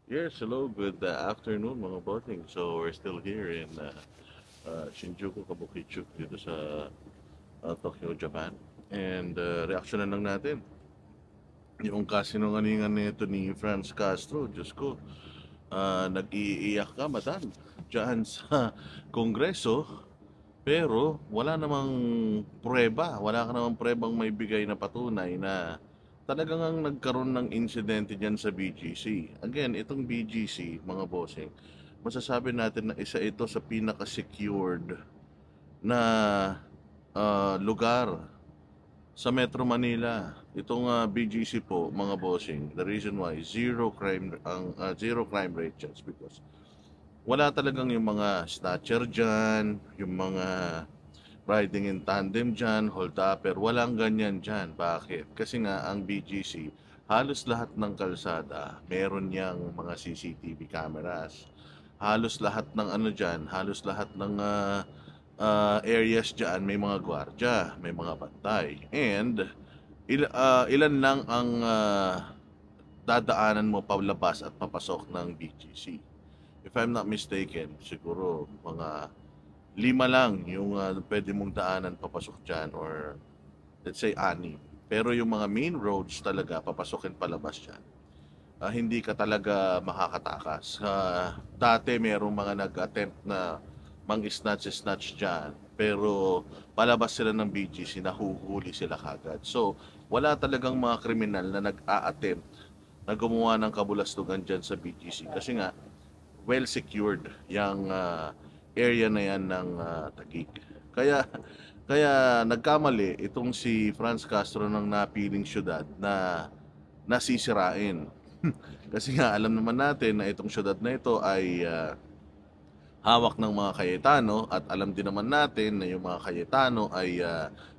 Yes, hello, good afternoon mga boting. So we're still here in Shinjuku, Kabukicho dito sa Tokyo, Japan. And reaksyonan lang natin yung kasinungalingan nito ni Franz Castro. Diyos ko, nag-iiyak ka madam dyan sa Kongreso. Pero wala namang pruweba, wala ka namang pruwebang may bigay na patunay na talagang ang nagkaroon ng insidente diyan sa BGC. Again, itong BGC, mga bossing, masasabi natin na isa ito sa pinaka-secured na lugar sa Metro Manila. Itong BGC po, mga bossing, the reason why zero crime rate just because wala talagang yung mga snatcher dyan, yung mga riding in tandem dyan, hold upper, walang ganyan dyan. Bakit? Kasi nga ang BGC, halos lahat ng kalsada, meron niyang mga CCTV cameras. Halos lahat ng ano dyan, halos lahat ng areas dyan, may mga gwardya, may mga bantay. And ilan lang ang dadaanan mo palabas at papasok ng BGC. If I'm not mistaken, siguro mga lima lang yung pwede mong daanan papasok dyan or let's say ani. Pero yung mga main roads talaga, papasokin palabas dyan, hindi ka talaga makakatakas. Dati merong mga nag-attempt na mang-snatch-snatch dyan. Pero palabas sila ng BGC, nahuhuli sila kagad. So, wala talagang mga kriminal na nag-a-attempt na gumawa ng kabulastugan dyan sa BGC. Kasi nga, well secured yung area na yan ng Taguig. Kaya kaya nagkamali itong si Franz Castro ng napiling syudad na nasisirain. Kasi nga alam naman natin na itong syudad na ito ay hawak ng mga Cayetano at alam din naman natin na yung mga Cayetano ay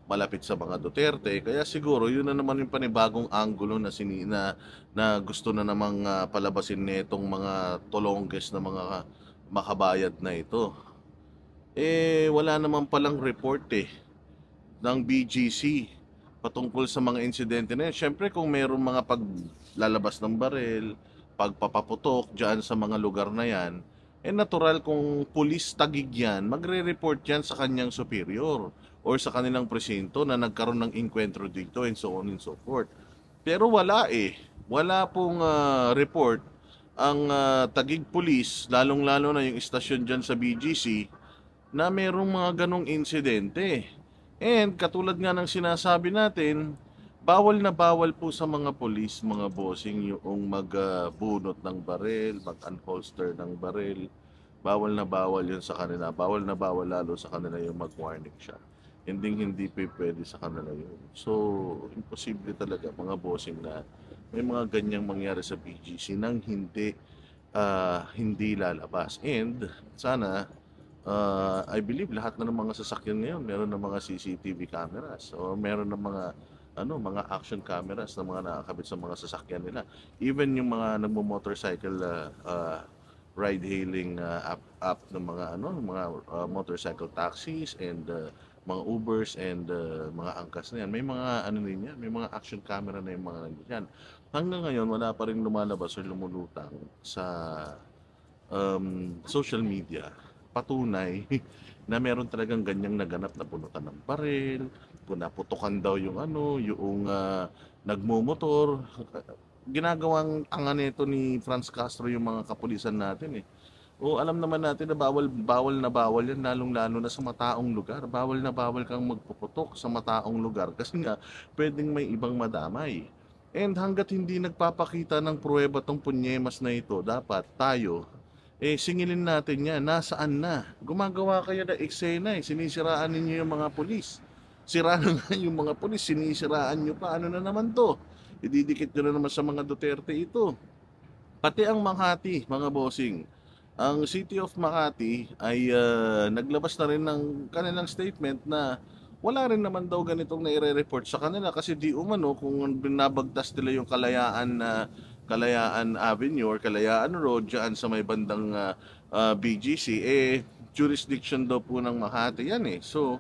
malapit sa mga Duterte. Kaya siguro yun na naman yung panibagong anggulo na gusto na namang palabasin nitong mga tolongges na mga makabayad na ito. Wala naman palang report ng BGC patungkol sa mga insidente na yun. Siyempre kung mayroong mga paglalabas ng baril, pagpapaputok dyan sa mga lugar na yan, natural kung pulis tagig yan, magre-report yan sa kanyang superior or sa kanilang presinto na nagkaroon ng inkwentro dito and so on and so forth. Pero wala Wala pong report ang tagig pulis, lalong-lalo na yung istasyon dyan sa BGC, na merong mga ganong insidente. And katulad nga ng sinasabi natin, bawal na bawal po sa mga polis, mga bossing, yung magbunot ng baril, mag-unholster ng baril. Bawal na bawal yun sa kanila. Bawal na bawal lalo sa kanila yung mag-warning siya. Hindi pwede sa kanila yun. So, imposible talaga mga bossing na may mga ganyang mangyari sa BGC nang hindi lalabas. And sana I believe lahat na ng mga sasakyan ngayon meron ng mga CCTV cameras o meron ng mga action cameras na mga nakakabit sa mga sasakyan nila. Even yung mga nagmo-motorcycle ride hailing app ng mga motorcycle taxis and mga Ubers and mga angkas na yan. May mga ano din yan, may mga action camera na yung mga nandiyan. Hanggang ngayon wala pa rin lumalabas o lumulutang sa social media patunay na meron talagang ganyang naganap na bunutan ng baril, kung naputukan daw yung yung nagmumotor. Ginagawang tanga nito ni Franz Castro yung mga kapulisan natin. O alam naman natin na bawal yan lalong-lalo na sa mataong lugar. Bawal na bawal kang magpuputok sa mataong lugar kasi nga pwedeng may ibang madamay. And hanggat hindi nagpapakita ng pruweba tong punyemas na ito, dapat tayo singilin natin yan. Nasaan na? Gumagawa kayo na eksena Sinisiraan ninyo yung mga pulis. Sira na nga yung mga pulis. Sinisiraan nyo pa. Ano na naman to? Ididikit nyo na naman sa mga Duterte ito. Pati ang Makati, mga bossing. Ang City of Makati ay naglabas na rin ng kanilang statement na wala rin naman daw ganitong naire-report sa kanila kasi di umano kung binabagtas nila yung Kalayaan Avenue or Kalayaan Road dyan sa may bandang BGC, jurisdiction daw po ng Makati yan. So,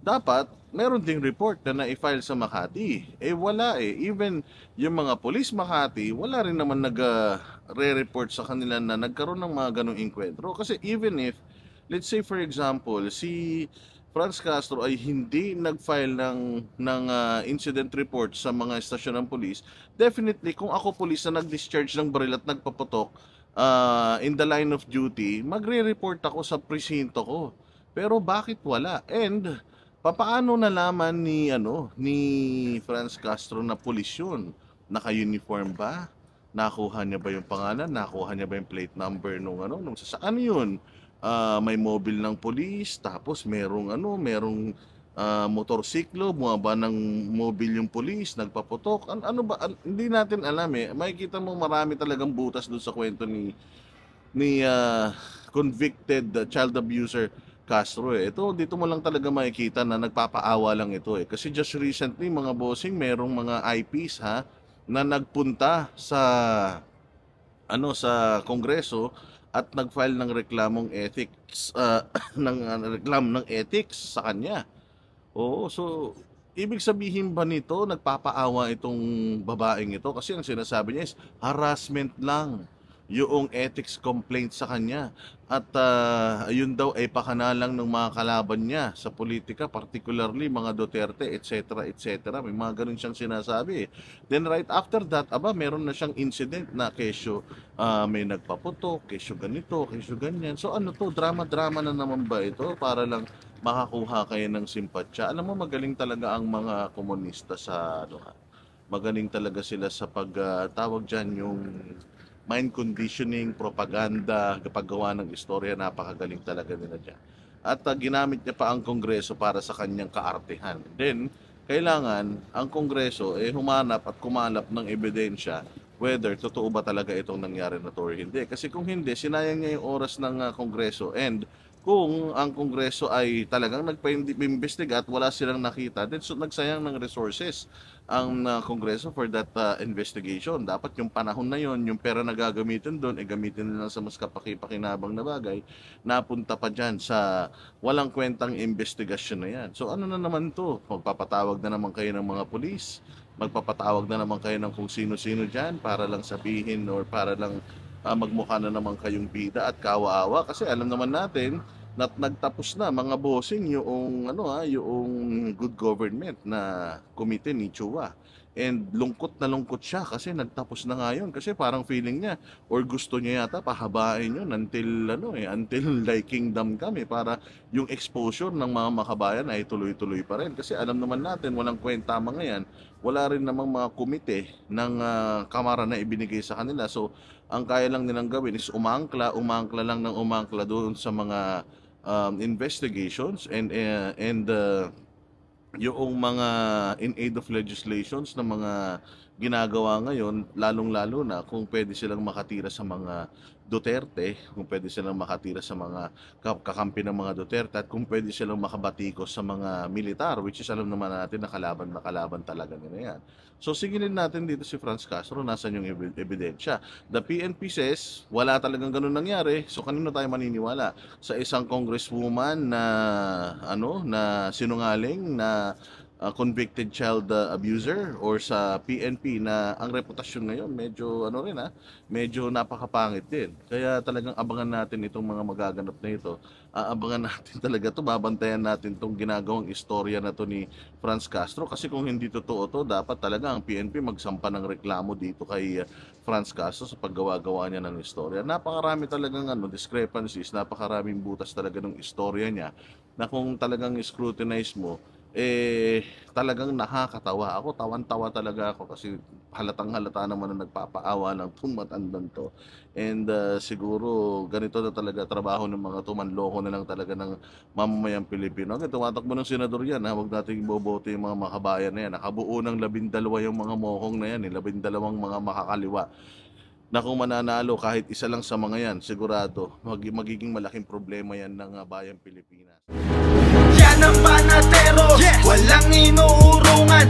dapat meron ding report na na-file sa Makati. Wala eh. Even yung mga police Makati, wala rin naman nag-re-report sa kanila na nagkaroon ng mga ganong inkwentro. Kasi even if, let's say for example, si Franz Castro ay hindi nag-file ng incident report sa mga estasyon ng police, definitely kung ako police na nag-discharge ng baril at nagpaputok in the line of duty, magre-report ako sa presinto ko. Pero bakit wala? And papaano nalaman ni Franz Castro na pulis yun? Naka-uniform ba? Nakuha niya ba yung pangalan? Nakuha niya ba yung plate number nung sasakyan yun? May mobile ng pulis, tapos merong motorsiklo, bumaba ng mobile yung pulis, nagpaputok. Ano ba? Hindi natin alam eh. Makikita mo marami talagang butas doon sa kwento ni convicted child abuser Castro eh. Dito mo lang talaga makikita na nagpapaawa lang ito eh. Kasi just recently mga bossing, merong mga IPs na nagpunta sa Kongreso at nag-file ng reklamong ethics reklamo ng ethics sa kanya. Oo, so ibig sabihin ba nito nagpapaawa itong babaeng ito kasi ang sinasabi niya is harassment lang yung ethics complaint sa kanya at yun daw ay pakana lang ng mga kalaban niya sa politika, particularly mga Duterte, etc. etc. May mga ganun siyang sinasabi. Then right after that, meron na siyang incident na kesyo may nagpaputok, kesyo ganito, kesyo ganyan. So drama-drama na naman ba ito para lang makakuha kayo ng simpatya? Alam mo, magaling talaga ang mga komunista sa magaling talaga sila sa pagtawag dyan yung mind conditioning, propaganda, paggawa ng istorya, napakagaling talaga nila dyan. At ginamit niya pa ang Kongreso para sa kanyang kaartehan. Then, kailangan ang Kongreso humanap at kumalap ng ebidensya whether totoo ba talaga itong nangyari na to or hindi. Kasi kung hindi, sinayang niya yung oras ng Kongreso, and kung ang Kongreso ay talagang nagpa-imbestiga at wala silang nakita, then nagsayang ng resources ang Kongreso for that investigation. Dapat yung panahon na yon, yung pera na gagamitin doon, gamitin nila sa mas kapaki-pakinabang na bagay, napunta pa dyan sa walang kwentang investigasyon na yan. So ano na naman to? Magpapatawag na naman kayo ng mga pulis, magpapatawag na naman kayo ng kung sino-sino dyan para lang sabihin or para lang magmukha na naman kayong bida at kawa-awa, kasi alam naman natin na nagtapos na mga bossing yung good government na komite ni Chua. And lungkot na lungkot siya kasi nagtapos na nga yun, kasi parang feeling niya or gusto niya yata pahabain yun until like kingdom kami, para yung exposure ng mga makabayan ay tuloy-tuloy pa rin. Kasi alam naman natin walang kwenta mga yan, wala rin namang mga komite ng kamara na ibinigay sa kanila. So ang kaya lang nilang gawin is umangkla lang ng umangkla doon sa mga investigations and yung mga in aid of legislations na mga ginagawa ngayon, lalong-lalo na kung pwede silang makatira sa mga Duterte, kung pwede silang makatira sa mga kakampi ng mga Duterte, at kung pwede silang makabatikos sa mga militar, which is alam naman natin na kalaban talaga nila yan. So sigilin natin dito si Franz Castro, nasan yung ebidensya? The PNP says wala talagang ganun nangyari. So kanino tayo maniniwala? Sa isang congresswoman na sinungaling, na convicted child abuser, or sa PNP na ang reputasyon ngayon medyo napakapangit din. Kaya talagang abangan natin itong mga magaganap na ito. Abangan natin talaga to, babantayan natin tong ginagawang istorya na to ni Franz Castro, kasi kung hindi totoo to, dapat talaga ang PNP magsampa ng reklamo dito kay Franz Castro sa paggawa-gawa niya ng istorya. Napakarami talagang discrepancies, napakaraming butas talaga ng istorya niya na kung talagang scrutinize mo, talagang nakakatawa. Ako, tawan-tawa talaga ako kasi halatang-halata naman na nagpapaawa ng matandang to. And siguro ganito na talaga trabaho ng mga manloko na lang talaga ng mamamayang Pilipino. Hanggang tumatakbo ng senador yan, huwag natin iboboto yung mga makabayan na yan. Nakabuo ng 12 yung mga mokong na yan, 12 mga makakaliwa na kung mananalo kahit isa lang sa mga yan, sigurado magiging malaking problema yan ng bayang Pilipinas. Yan ang panatero, walang inuurungan.